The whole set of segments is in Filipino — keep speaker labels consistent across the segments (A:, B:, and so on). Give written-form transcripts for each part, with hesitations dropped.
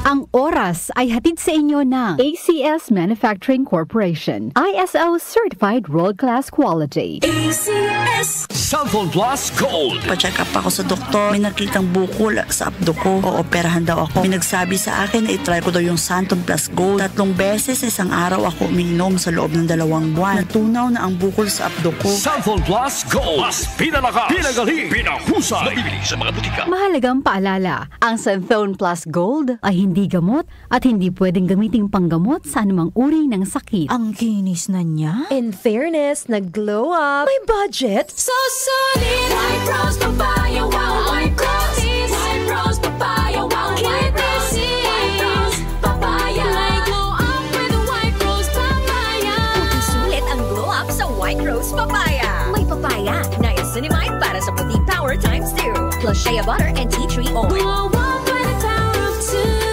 A: Ang oras ay hatid sa inyo ng ACS Manufacturing Corporation. ISO Certified World-Class Quality.
B: ACS
C: Cellphone Plus Gold.
D: Pa-check up ako sa doktor. May nakitang bukol sa abdo ko. Ooperahan daw ako. May nagsabi sa akin na itry ko daw yung Santon Plus Gold. 3 beses sa isang araw ako umiinom sa loob ng 2 buwan. Natunaw na ang bukol sa abdo ko.
C: Cellphone Plus Gold. Mas pinalakas, pinagaling, pinahusay. Nabibili sa mga butika.
A: Mahalagang paalala, ang Santon Plus Gold ay hindi gamot at hindi pwedeng gamiting panggamot sa anumang uri ng sakit.
E: Ang kinis na niya.
B: In fairness, nag-glow up. May budget.
F: So solid. White Rose Papaya. Wow, White Rose. White Rose Papaya. Wow, White Rose. White Rose Papaya. May glow up with White Rose Papaya.
B: Sulit ang glow up sa White Rose Papaya. May papaya, niacinamide para sa puti power times 2. Plus shea butter and tea tree oil.
F: Glow up with the power of 2.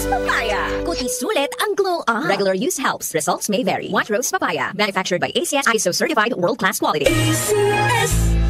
B: Papaya. Kuti sulit ang glow up. Regular use helps. Results may vary. White Rose Papaya. Manufactured by ACS ISO Certified World-Class Quality.
F: ACS.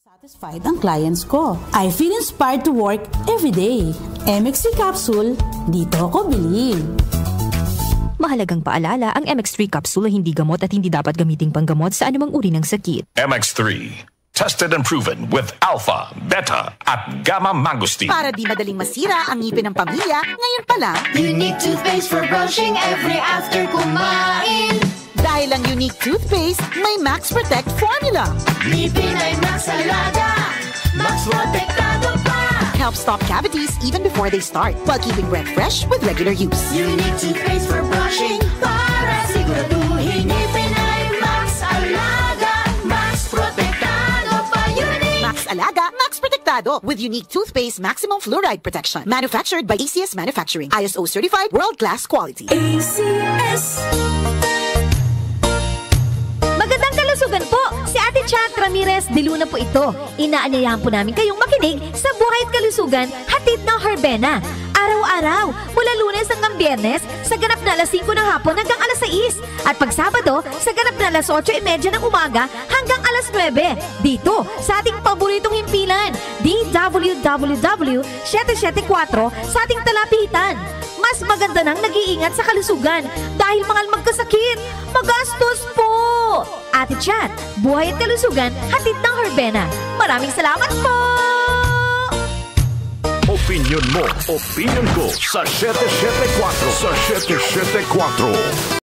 E: Satisfied ang clients ko. I feel inspired to work every day. MX3 capsule, dito ako bilhin.
G: Mahalagang paalala, ang MX3 capsule ay hindi gamot at hindi dapat gamiting panggamot sa anumang uri ng sakit.
C: MX3. Tested and proven with alpha, beta, at gamma mangosteen.
E: Para di madaling masira ang ngipin ng pamilya, ngayon pa lang.
F: Unique toothpaste for brushing every after kumain.
E: Dahil ang unique toothpaste, may Max Protect formula.
F: Ngipin ay Max Alaga. Max Protektado pa.
E: Helps stop cavities even before they start, while keeping breath fresh with regular use.
F: Unique toothpaste for brushing para siguraduhin ngipin ay Max Alaga. Max Protektado pa. Unique
E: Max Alaga, Max Protectado with unique toothpaste maximum fluoride protection. Manufactured by ACS Manufacturing. ISO certified world-class quality.
F: ACS.
B: Magandang kalusugan po! Si Ate Chat Ramirez de Luna po ito. Inaanyayahan po namin kayong makinig sa Buhay at Kalusugan, hatid ng Herbena. Araw-araw, mula Lunes hanggang Biyernes, sa ganap na alas 5 ng hapon hanggang alas 6. At pag Sabado, sa ganap na alas 8:30 ng umaga hanggang alas 9. Dito, sa ating paboritong himpilan, DWWW 774 sa ating talapitan. Mas maganda nang nag-iingat sa kalusugan dahil mahal magkasakit. Magastos po! Ate Chat, Buhay at Kalusugan, hatid ng Herbena. Maraming salamat po!
C: Opinion mo, opinion ko sa 774. Sa 774.